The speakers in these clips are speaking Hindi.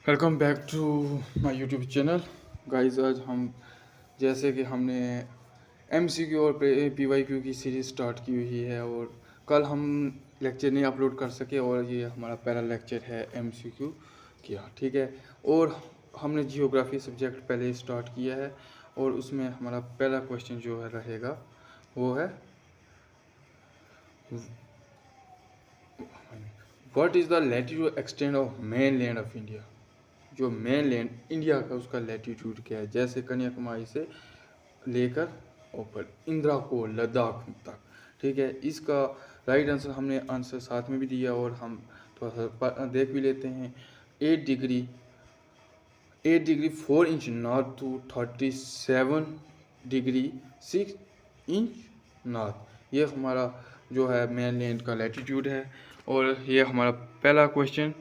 Welcome back to my YouTube channel guys. आज हम जैसे कि हमने एमसीक्यू और पीवाईक्यू की सीरीज़ स्टार्ट की हुई है और कल हम लेक्चर नहीं अपलोड कर सके और ये हमारा पहला लेक्चर है एमसीक्यू किया, ठीक है। और हमने जियोग्राफी सब्जेक्ट पहले ही स्टार्ट किया है और उसमें हमारा पहला क्वेश्चन जो है रहेगा वो है what is the latitude extend of main land of India. जो मेन लैंड इंडिया का उसका लैटिट्यूड क्या है, जैसे कन्याकुमारी से लेकर ऊपर इंदिरा को लद्दाख तक, ठीक है। इसका राइट आंसर हमने आंसर साथ में भी दिया और हम थोड़ा सा देख भी लेते हैं। 8 degree 4 inch north to 37 degree 6 inch north, ये हमारा जो है मेन लैंड का लैटिट्यूड है। और ये हमारा पहला क्वेश्चन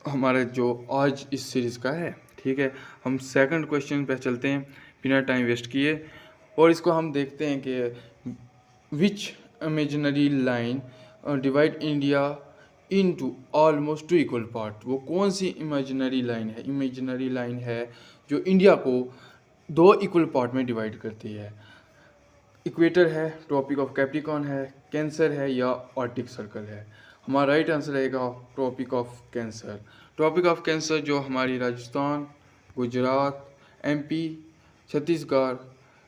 हमारे जो आज इस सीरीज़ का है, ठीक है। हम सेकंड क्वेश्चन पे चलते हैं बिना टाइम वेस्ट किए और इसको हम देखते हैं कि which imaginary line divide India into almost two equal part. वो कौन सी इमेजिनरी लाइन है जो इंडिया को 2 इक्वल पार्ट में डिवाइड करती है। इक्वेटर है, ट्रॉपिक ऑफ कैप्रिकॉर्न है, कैंसर है या आर्टिक सर्कल है। हमारा राइट आंसर रहेगा tropic of cancer. Tropic of cancer जो हमारी राजस्थान, गुजरात, एमपी, छत्तीसगढ़,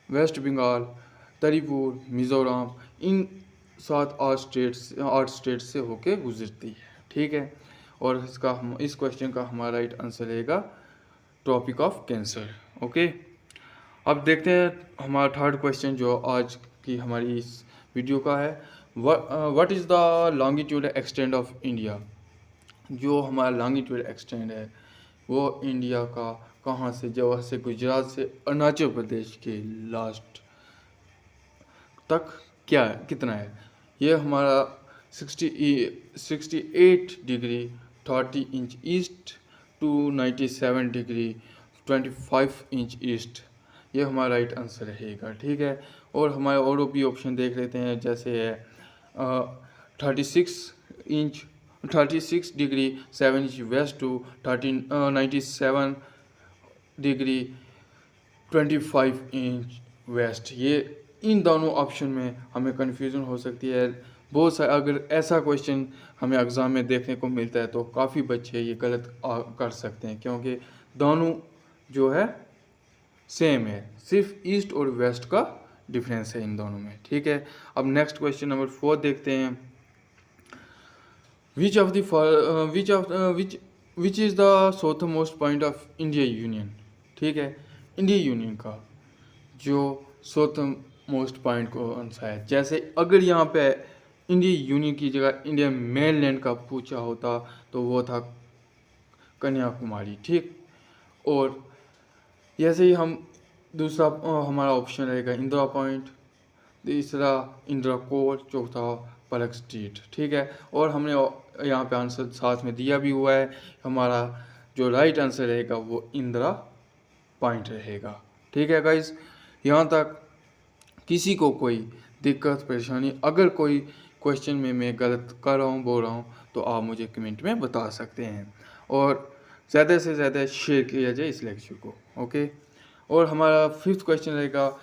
वेस्ट बंगाल, त्रिपुर, मिज़ोरम, इन 8 स्टेट से होके गुजरती है, ठीक है। और इस क्वेश्चन का हमारा राइट आंसर रहेगा ट्रॉपिक ऑफ कैंसर, ओके। अब देखते हैं हमारा थर्ड क्वेश्चन जो आज की हमारी इस वीडियो का है। What is the longitude extend of India. जो हमारा लॉन्गिट्यूड एक्सटेंड है वो इंडिया का कहाँ से, जवाहर से गुजरात से अरुणाचल प्रदेश के लास्ट तक क्या है, कितना है। ये हमारा 68 degree 30 inch east to 97 degree 25 inch east, ये हमारा राइट आंसर रहेगा, ठीक है। और हमारे और भी ऑप्शन देख लेते हैं, जैसे है 36 degree 7 inch west to 97 degree 25 inch west. ये इन दोनों ऑप्शन में हमें कन्फ्यूज़न हो सकती है। बहुत सारे अगर ऐसा क्वेश्चन हमें एग्ज़ाम में देखने को मिलता है तो काफ़ी बच्चे ये गलत कर सकते हैं, क्योंकि दोनों जो है सेम है, सिर्फ ईस्ट और वेस्ट का डिफरेंस है इन दोनों में, ठीक है। अब नेक्स्ट क्वेश्चन नंबर 4 देखते हैं। Which is the south most point of India union, ठीक है। इंडिया यूनियन का जो साउथ मोस्ट पॉइंट कौन सा है। जैसे अगर यहाँ पे इंडिया यूनियन की जगह इंडिया मेन लैंड का पूछा होता तो वो था कन्याकुमारी, ठीक। और जैसे ही हम दूसरा हमारा ऑप्शन रहेगा इंदिरा पॉइंट, तीसरा इंदिरा कोर, चौथा पलक स्ट्रीट, ठीक है। और हमने यहाँ पे आंसर साथ में दिया भी हुआ है। हमारा जो राइट आंसर रहेगा वो इंदिरा पॉइंट रहेगा, ठीक है गाइज। यहाँ तक किसी को कोई दिक्कत परेशानी, अगर कोई क्वेश्चन में मैं गलत कर रहा हूँ, बोल रहा हूँ, तो आप मुझे कमेंट में बता सकते हैं और ज़्यादा से ज़्यादा शेयर किया जाए इस लेक्चर को, ओके। और हमारा फिफ्थ क्वेश्चन रहेगा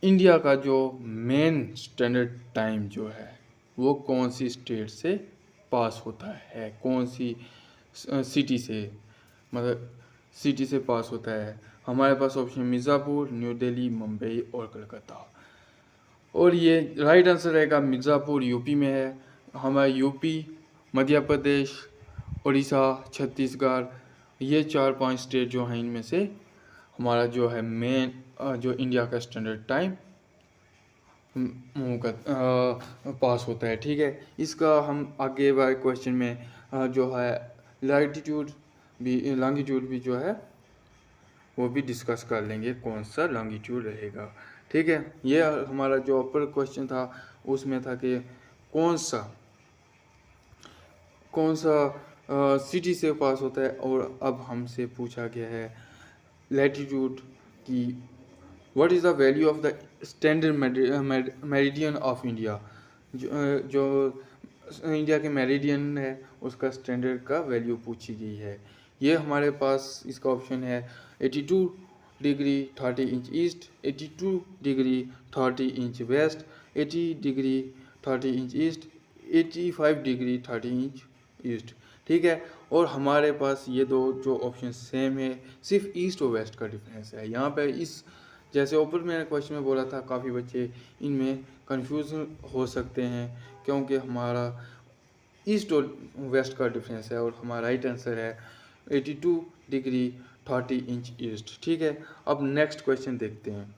इंडिया का जो मेन स्टैंडर्ड टाइम जो है वो कौन सी स्टेट से पास होता है, कौन सी सिटी से, मतलब सिटी से पास होता है। हमारे पास ऑप्शन मिर्ज़ापुर, न्यू दिल्ली, मुंबई और कलकत्ता। और ये राइट आंसर रहेगा मिर्ज़ापुर, यूपी में है। हमारा यूपी, मध्य प्रदेश, उड़ीसा, छत्तीसगढ़, ये 4-5 स्टेट जो हैं इनमें से हमारा जो है मेन जो इंडिया का स्टैंडर्ड टाइम पास होता है, ठीक है। इसका हम आगे वाले क्वेश्चन में जो है लॉन्गिट्यूड भी जो है वो भी डिस्कस कर लेंगे, कौन सा लॉन्गिट्यूड रहेगा, ठीक है। ये हमारा जो अपर क्वेश्चन था उसमें था कि कौन सा सिटी से पास होता है। और अब हमसे पूछा गया है लैटिट्यूड की what is the value of the standard meridian of India. जो इंडिया के मेरिडियन है उसका स्टैंडर्ड का वैल्यू पूछी गई है। ये हमारे पास इसका ऑप्शन है 82 degree 30 inch east, 82 degree 30 inch west, 80 degree 30 inch east, 85 degree 30 inch east. ठीक है, और हमारे पास ये दो जो ऑप्शन सेम है, सिर्फ ईस्ट और वेस्ट का डिफरेंस है। यहाँ पे इस जैसे ऊपर मैंने क्वेश्चन में बोला था, काफ़ी बच्चे इनमें कंफ्यूज हो सकते हैं क्योंकि हमारा ईस्ट और वेस्ट का डिफरेंस है, और हमारा राइट आंसर है 82 डिग्री 30 इंच ईस्ट। ठीक है, अब नेक्स्ट क्वेश्चन देखते हैं।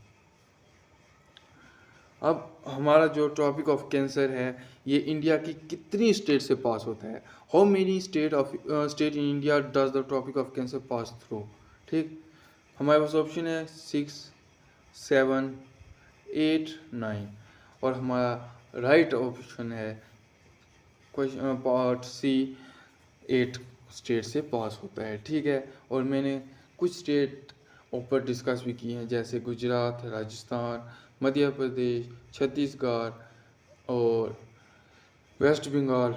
अब हमारा जो टॉपिक ऑफ कैंसर है, ये इंडिया की कितनी स्टेट से पास होता है। How many state in India does the topic of cancer pass through. ठीक, हमारे पास ऑप्शन है 6, 7, 8, 9, और हमारा राइट ऑप्शन है क्वेश्चन पार्ट सी, 8 स्टेट से पास होता है। ठीक है, और मैंने कुछ स्टेट ऊपर डिस्कस भी किए हैं, जैसे गुजरात, राजस्थान, मध्य प्रदेश, छत्तीसगढ़ और वेस्ट बंगाल,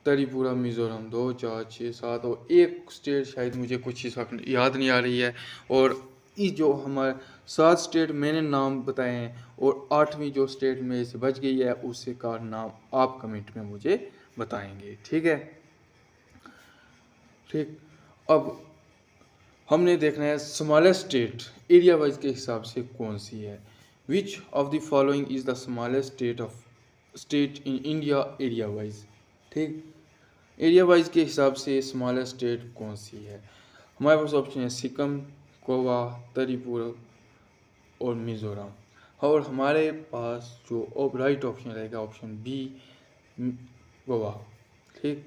त्रिपुरा, मिज़ोरम। 2, 4, 6, 7 और एक स्टेट शायद मुझे कुछ इस वक्त याद नहीं आ रही है। और ये जो हमारे 7 स्टेट मैंने नाम बताए हैं, और 8वीं जो स्टेट में से बच गई है उससे का नाम आप कमेंट में मुझे बताएंगे। ठीक है, ठीक। अब हमने देखना है स्मॉलेस्ट स्टेट एरिया वाइज के हिसाब से कौन सी है। Which of the following is the smallest state in India area wise. ठीक, एरिया वाइज के हिसाब से स्मॉलेस्ट स्टेट कौन सी है। हमारे पास ऑप्शन है सिक्किम, गोवा, त्रिपुरा और मिज़ोरम। और हमारे पास जो राइट ऑप्शन रहेगा ऑप्शन बी, गोवा। ठीक,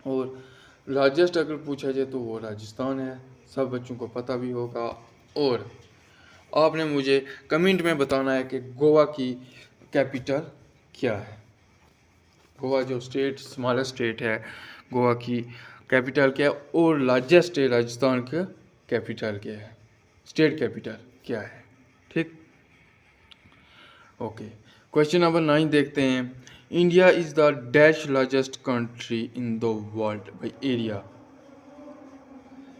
और लार्जेस्ट अगर पूछा जाए तो वो राजस्थान है, सब बच्चों को पता भी होगा। और आपने मुझे कमेंट में बताना है कि गोवा की कैपिटल क्या है। गोवा जो स्टेट स्मॉलेस्ट स्टेट है, गोवा की कैपिटल क्या है, और लार्जेस्ट स्टेट राजस्थान का कैपिटल क्या है, स्टेट कैपिटल क्या है। ठीक, ओके। क्वेश्चन नंबर 9 देखते हैं। India is the dash largest country in the world by area.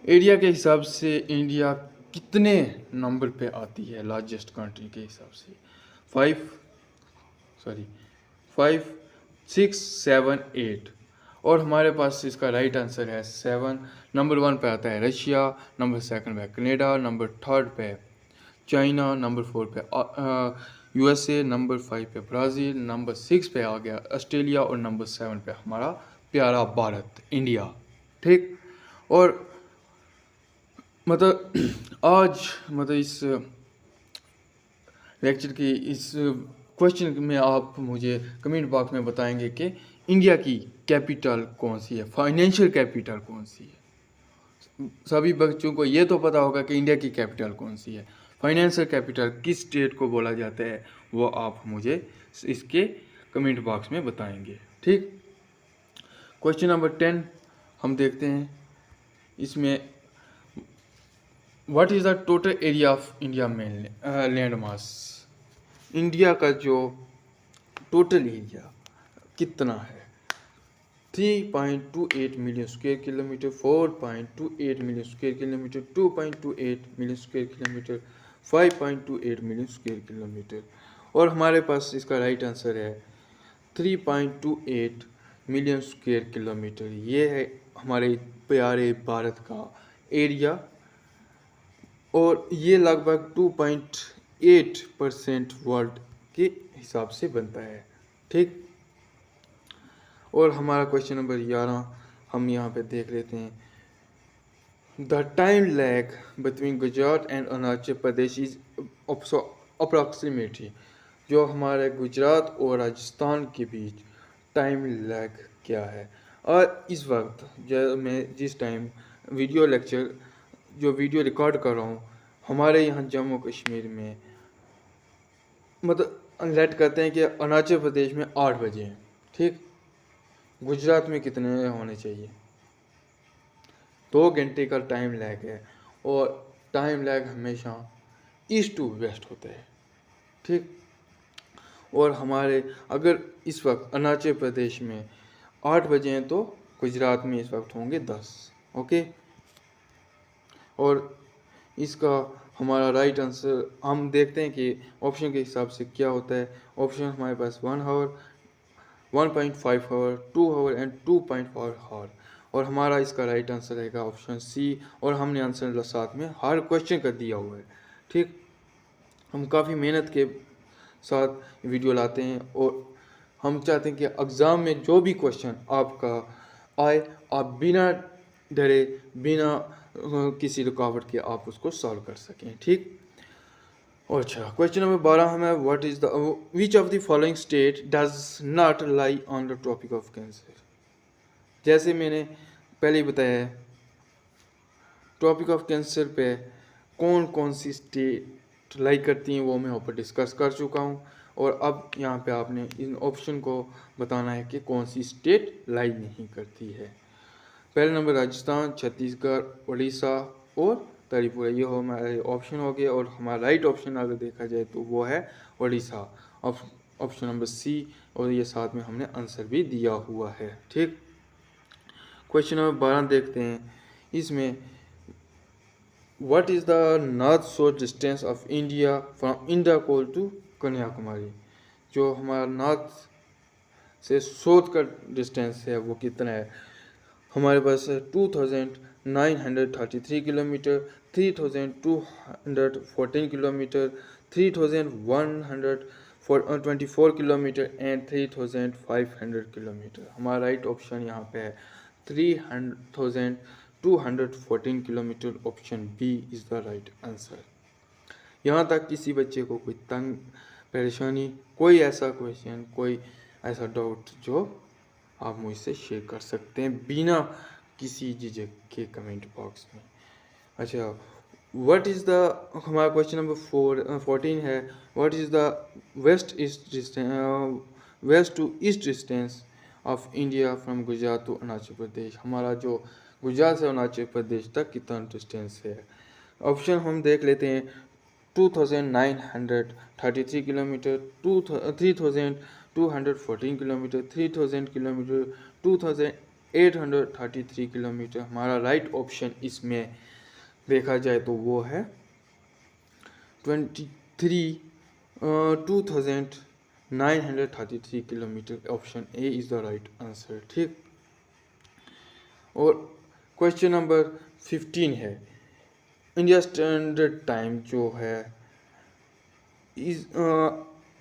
Area के हिसाब से इंडिया कितने नंबर पे आती है लार्जेस्ट कंट्री के हिसाब से। 5, 6, 7, 8, और हमारे पास इसका राइट आंसर है 7। नंबर 1 पे आता है रशिया, नंबर 2 पे कनाडा, नंबर 3 पे चाइना, नंबर 4 पे यूएसए, नंबर 5 पे ब्राज़ील, नंबर 6 पे आ गया ऑस्ट्रेलिया, और नंबर 7 पे हमारा प्यारा भारत इंडिया। ठीक, और मतलब आज मतलब इस लेक्चर की इस क्वेश्चन में आप मुझे कमेंट बॉक्स में बताएंगे कि इंडिया की कैपिटल कौन सी है, फाइनेंशियल कैपिटल कौन सी है। सभी बच्चों को ये तो पता होगा कि इंडिया की कैपिटल कौन सी है, फाइनेंशियल कैपिटल किस स्टेट को बोला जाता है, वो आप मुझे इसके कमेंट बॉक्स में बताएंगे। ठीक, क्वेश्चन नंबर 10 हम देखते हैं। इसमें what is the total area of India main land mass. India का जो टोटल एरिया कितना है। 3.28 million square kilometre, 4.28 million square kilometre, 2.28 million square kilometre, 5.28 million square kilometre. और हमारे पास इसका राइट आंसर है 3.28 मिलियन स्क्वायर किलोमीटर। ये है हमारे प्यारे भारत का एरिया, और ये लगभग 2.8% वर्ल्ड के हिसाब से बनता है। ठीक, और हमारा क्वेश्चन नंबर 11 हम यहाँ पे देख लेते हैं। The time lag between Gujarat and Arunachal Pradesh is approximately. जो हमारे गुजरात और राजस्थान के बीच टाइम लैग क्या है। और इस वक्त जब मैं जिस टाइम वीडियो रिकॉर्ड कर रहा हूँ, हमारे यहाँ जम्मू कश्मीर में मतलब लेट करते हैं कि अरुणाचल प्रदेश में 8 बजे हैं। ठीक, गुजरात में कितने होने चाहिए। 2 घंटे का टाइम लैग है, और टाइम लैग हमेशा ईस्ट टू वेस्ट होता है। ठीक, और हमारे अगर इस वक्त अरुणाचल प्रदेश में 8 बजे हैं तो गुजरात में इस वक्त होंगे 10, ओके। और इसका हमारा राइट आंसर हम देखते हैं कि ऑप्शन के हिसाब से क्या होता है। ऑप्शन हमारे पास 1 hour, 1.5 hour, 2 hour and 2.4 hour. और हमारा इसका राइट आंसर रहेगा ऑप्शन सी। और हमने आंसर साथ में हर क्वेश्चन का दिया हुआ है। ठीक, हम काफ़ी मेहनत के साथ वीडियो लाते हैं और हम चाहते हैं कि एग्ज़ाम में जो भी क्वेश्चन आपका आए, आप बिना डरे, बिना किसी रुकावट के आप उसको सॉल्व कर सकें। ठीक, और अच्छा, क्वेश्चन नंबर 12 हमें what is the which of the following state does not lie on the topic of cancer. जैसे मैंने पहले ही बताया है, टॉपिक ऑफ कैंसर पे कौन कौन सी स्टेट लाई करती हैं वो मैं ऊपर डिस्कस कर चुका हूँ। और अब यहाँ पे आपने इन ऑप्शन को बताना है कि कौन सी स्टेट लाई नहीं करती है। पहले नंबर राजस्थान, छत्तीसगढ़, उड़ीसा और त्रिपुरा, ये हमारे ऑप्शन हो गए। और हमारा राइट ऑप्शन अगर देखा जाए तो वो है उड़ीसा, ऑप्शन नंबर सी। और ये साथ में हमने आंसर भी दिया हुआ है। ठीक, क्वेश्चन नंबर 12 देखते हैं। इसमें what is the north shore distance of India from India col to Kanyakumari. जो हमारा नॉर्थ से साउथ का डिस्टेंस है वो कितना है। हमारे पास 2933 kilometre, 3214 kilometre, 3124 kilometre and 3500 kilometre. हमारा राइट ऑप्शन यहाँ पे है 3214 kilometre. Option B is the right answer. यहाँ तक किसी बच्चे को कोई तंग परेशानी, कोई ऐसा क्वेश्चन, कोई ऐसा डाउट जो आप मुझसे शेयर कर सकते हैं बिना किसी झिझक के कमेंट बॉक्स में। अच्छा, व्हाट इज़ द हमारा क्वेश्चन नंबर 14 है what is the west to east distance of India from Gujarat to Arunachal Pradesh. हमारा जो गुजरात से अरुणाचल प्रदेश तक कितना डिस्टेंस है। ऑप्शन हम देख लेते हैं 2933 किलोमीटर, 3214 किलोमीटर, 3000 किलोमीटर, 2833 किलोमीटर। हमारा राइट ऑप्शन इसमें देखा जाए तो वो है 2933 kilometre. Option A is the right answer. ठीक, और क्वेश्चन नंबर 15 है इंडिया स्टैंडर्ड टाइम जो है is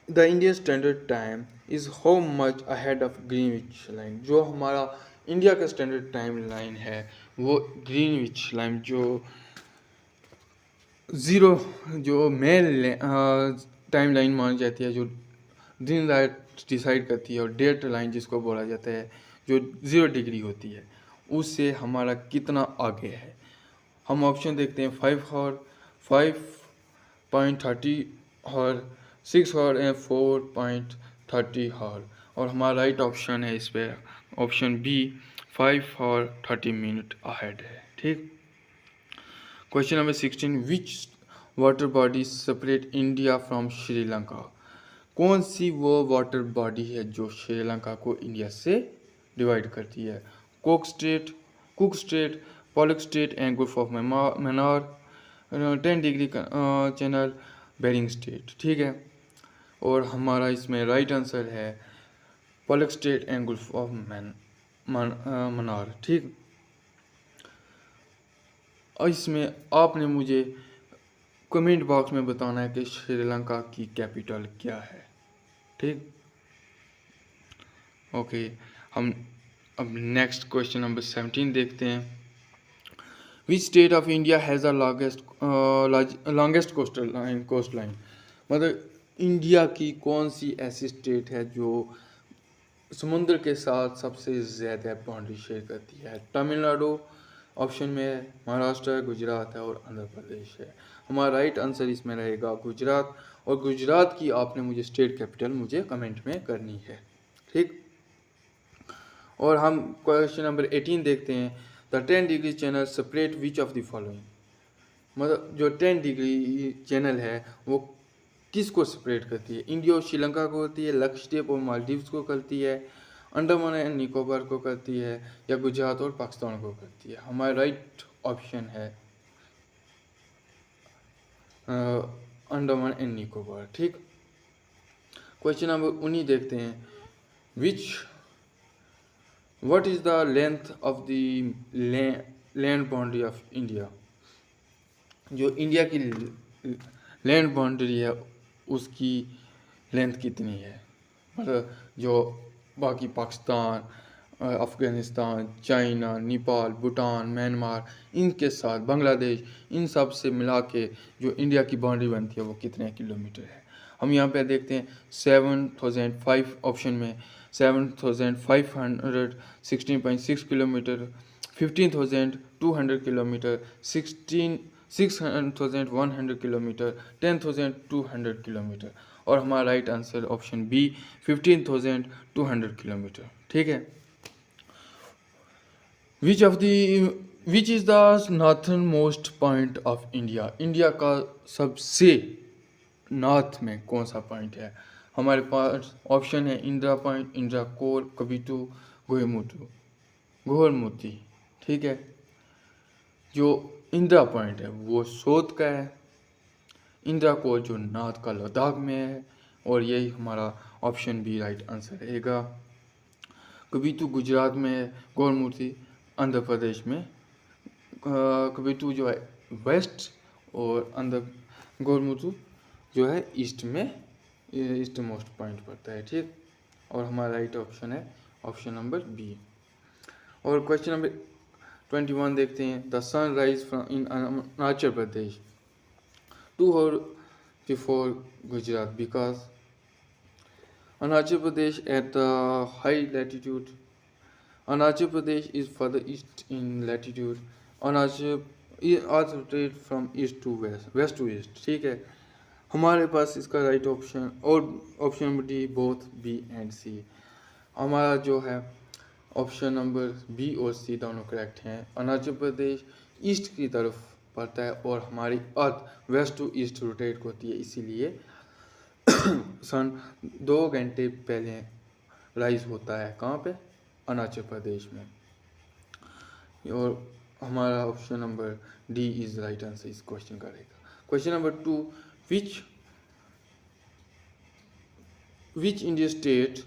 the Indian standard time is how much ahead of Greenwich line. जो हमारा इंडिया का स्टैंडर्ड टाइम लाइन है वो ग्रीनविच लाइन जो ज़ीरो जो मेल टाइम लाइन मानी जाती है, जो दिन रात डिसाइड करती है, और डेट लाइन जिसको बोला जाता है जो 0 डिग्री होती है, उससे हमारा कितना आगे है। हम ऑप्शन देखते हैं 5 hour, 5.30 hour, 6 hour and 4.30 hour. और हमारा राइट ऑप्शन है इस पर option B 5 hour 30 minute ahead है। ठीक, question number 16 which water body separate India from Sri Lanka. कौन सी वो वाटर बॉडी है जो श्रीलंका को इंडिया से डिवाइड करती है। Cook strait, Palk strait and gulf of Mannar, 10 degree channel, Bering strait. ठीक है, और हमारा इसमें राइट आंसर है Palk strait and gulf of Mannar. ठीक, और इसमें आपने मुझे कमेंट बॉक्स में बताना है कि श्रीलंका की कैपिटल क्या है। ठीक, ओके, हम अब नेक्स्ट क्वेश्चन नंबर 17 देखते हैं। Which state of India has the longest coast line. मतलब इंडिया की कौन सी ऐसी स्टेट है जो समुद्र के साथ सबसे ज़्यादा बाउंड्री शेयर करती है। तमिलनाडु ऑप्शन में है, महाराष्ट्र है, गुजरात है और आंध्र प्रदेश है। हमारा राइट आंसर इसमें रहेगा गुजरात। और गुजरात की आपने मुझे स्टेट कैपिटल मुझे कमेंट में करनी है। ठीक, और हम क्वेश्चन नंबर 18 देखते हैं। The 10 degree channel separate which of the following. मतलब जो 10 डिग्री चैनल है वो किसको सेपरेट करती है। इंडिया और श्रीलंका को करती है, लक्षद्वीप और मालदीव्स को करती है, अंडमान एंड निकोबार को करती है या गुजरात और पाकिस्तान को करती है? हमारा राइट ऑप्शन है अंडमान एंड निकोबार। ठीक, क्वेश्चन नंबर 19 देखते हैं। What is the length of the land boundary of India? जो इंडिया की लैंड बाउंड्री है उसकी लेंथ कितनी है? मतलब जो बाकी पाकिस्तान, अफ़गानिस्तान, चाइना, नेपाल, भूटान, म्यांमार, इनके साथ बांग्लादेश, इन सब से मिला के जो इंडिया की बाउंड्री बनती है वो कितने किलोमीटर है? हम यहाँ पे देखते हैं 7005 ऑप्शन में 7516.6 किलोमीटर, 15,200 किलोमीटर, 6,100 किलोमीटर, 10,200 किलोमीटर, और हमारा right answer option B 15,200 kilometre. ठीक है, which is the northern most point of India? India का सबसे नॉर्थ में कौन सा पॉइंट है? हमारे पास ऑप्शन है इंदिरा पॉइंट, इंदिरा कोर, कबीटू, गोहरमुती। ठीक है, जो इंदिरा पॉइंट है वो साउथ का है, इंदिरा कोर जो नॉर्थ का लद्दाख में है, और यही हमारा ऑप्शन बी राइट आंसर रहेगा। कबीटू गुजरात में है, गोहरमुती आंध्र प्रदेश में। कबीटू जो है वेस्ट और गोहरमुती जो है ईस्ट में, ईस्ट मोस्ट पॉइंट पड़ता है। ठीक, और हमारा राइट ऑप्शन है ऑप्शन नंबर बी। और क्वेश्चन नंबर 21 देखते हैं। The sun rise from in Arunachal Pradesh 2 hours before Gujarat because Arunachal Pradesh at the high latitude. Arunachal Pradesh is further east in latitude. Arunachal is also rotated from east to west to east. ठीक है, हमारे पास इसका राइट ऑप्शन और option number D both B and C. हमारा जो है ऑप्शन नंबर बी और सी दोनों करेक्ट हैं। अरुणाचल प्रदेश ईस्ट की तरफ पड़ता है और हमारी अर्थ वेस्ट टू ईस्ट रोटेट होती है, इसीलिए सन 2 घंटे पहले राइज होता है। कहाँ पे? अरुणाचल प्रदेश में। और हमारा option number D is right answer इस क्वेश्चन का रहेगा। Question number 2, which Indian state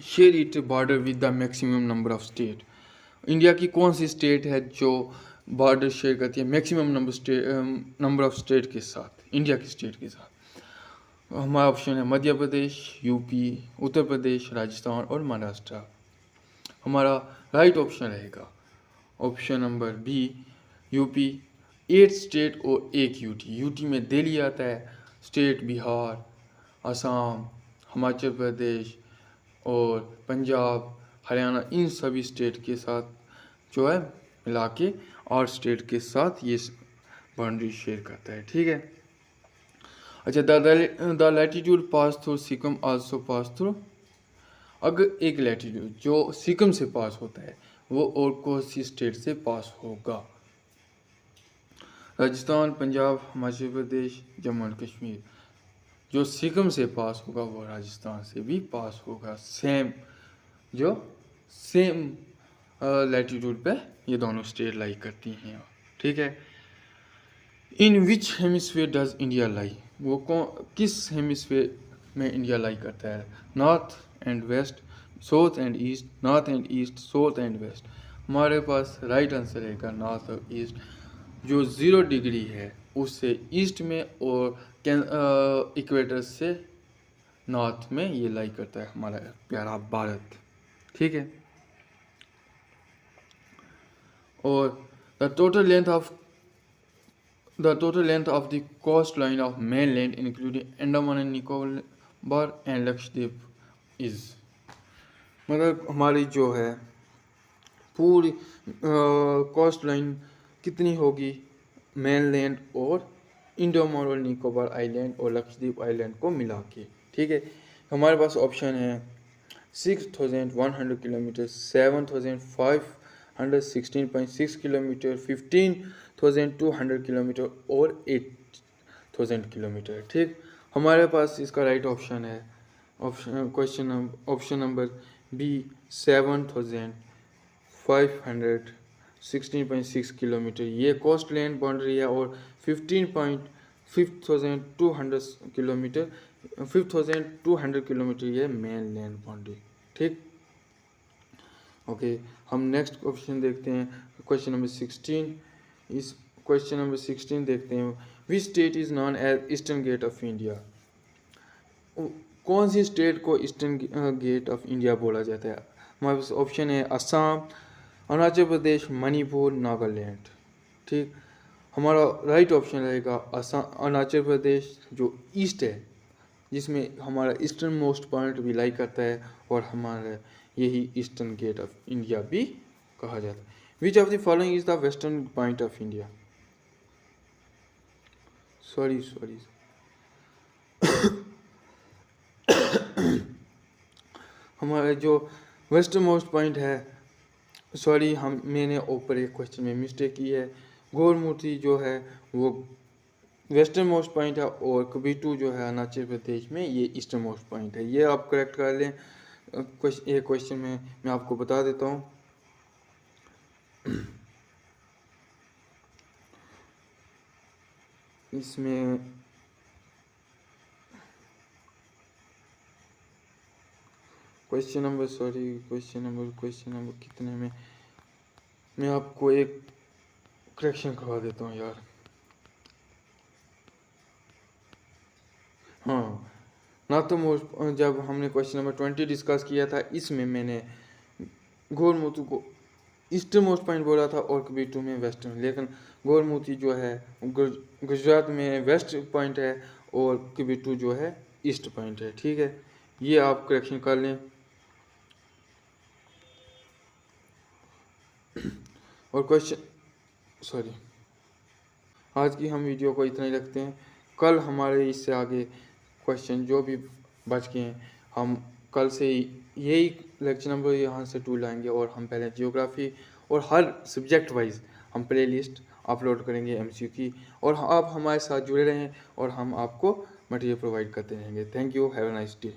share it border with the maximum number of state? India की कौन सी स्टेट है जो बॉर्डर शेयर करती है मैक्सिमम नंबर ऑफ स्टेट के साथ, इंडिया की स्टेट के साथ? हमारा ऑप्शन है मध्य प्रदेश, यूपी, उत्तर प्रदेश, राजस्थान और महाराष्ट्र। हमारा राइट ऑप्शन रहेगा option number B UP. 8 state और 1 यूटी। यूटी में दिल्ली आता है, स्टेट बिहार, असम, हिमाचल प्रदेश और पंजाब, हरियाणा, इन सभी स्टेट के साथ जो है मिला के और स्टेट के साथ ये बाउंड्री शेयर करता है। ठीक है, अच्छा, the latitude pass through Sikkim also pass through. अगर एक लैटिट्यूड जो सिक्किम से पास होता है वो और कौन सी स्टेट से पास होगा? राजस्थान, पंजाब, हिमाचल प्रदेश, जम्मू एंड कश्मीर। जो सिक्किम से पास होगा वो राजस्थान से भी पास होगा। सेम लैटिट्यूड पे ये दोनों स्टेट लाई करती हैं। ठीक है, in which hemisphere does India lie? वो किस हेमिस्फीयर में इंडिया लाई करता है? North and west, south and east, north and east, south and west. हमारे पास राइट आंसर रहेगा नॉर्थ और ईस्ट। जो 0 डिग्री है उससे ईस्ट में और इक्वेटर से नॉर्थ में ये लाई करता है हमारा प्यारा भारत। ठीक है, और the total length of the coast line of mainland including Andaman and Nicobar and Lakshadweep is. मतलब हमारी जो है पूरी कोस्ट लाइन कितनी होगी मेनलैंड और अंडमान और निकोबार आइलैंड और लक्षद्वीप आइलैंड को मिला के? ठीक है, हमारे पास ऑप्शन है 6,100 किलोमीटर, 7,516.6 किलोमीटर, 15,200 किलोमीटर और 8,000 किलोमीटर। ठीक, हमारे पास इसका राइट ऑप्शन है ऑप्शन नंबर बी 7,516.6 किलोमीटर ये कोस्ट लैंड बाउंड्री है, और 15,500 किलोमीटर 5,200 किलोमीटर ये मेन लैंड बाउंड्री। ठीक, ओके, हम नेक्स्ट क्वेश्चन देखते हैं, क्वेश्चन नंबर 16। इस क्वेश्चन नंबर 16 देखते हैं, which state is known as eastern gate of India. कौन सी स्टेट को ईस्टर्न गेट ऑफ इंडिया बोला जाता है? हमारे पास ऑप्शन है असम, अरुणाचल प्रदेश, मणिपुर, नागालैंड। ठीक, हमारा राइट ऑप्शन रहेगा असम, अरुणाचल प्रदेश जो ईस्ट है, जिसमें हमारा ईस्टर्न मोस्ट पॉइंट भी लाई करता है, और हमारा यही ईस्टर्न गेट ऑफ इंडिया भी कहा जाता है। Which of the following is the western point of India? Sorry हमारा जो वेस्टर्न मोस्ट पॉइंट है, सॉरी मैंने ऊपर एक क्वेश्चन में मिस्टेक की है। गोरमुखी जो है वो वेस्टर्न मोस्ट पॉइंट है, और कबीटू जो है अरुणाचल प्रदेश में ये ईस्टर्न मोस्ट पॉइंट है। ये आप करेक्ट कर लें। एक क्वेश्चन में मैं आपको बता देता हूँ। इसमें क्वेश्चन नंबर कितने में मैं आपको एक करेक्शन करवा देता हूँ यार। हाँ, ना तो जब हमने क्वेश्चन नंबर 20 डिस्कस किया था, इसमें मैंने गोरमुखी को ईस्टर्न मोस्ट पॉइंट बोला था और कबीटू में वेस्टर्न, लेकिन गोरमुखी जो है गुजरात में वेस्ट पॉइंट है, और कबीटू जो है ईस्ट पॉइंट है। ठीक है, ये आप करेक्शन कर लें। और आज की हम वीडियो को इतना ही रखते हैं। कल हमारे इससे आगे क्वेश्चन जो भी बच गए हैं, हम कल से यही लेक्चर नंबर यहाँ से 2 लाएंगे, और हम पहले जियोग्राफी और हर सब्जेक्ट वाइज हम प्ले लिस्ट अपलोड करेंगे MCQ की, और आप हमारे साथ जुड़े रहें, और हम आपको मटेरियल प्रोवाइड करते रहेंगे। Thank you, have a nice day.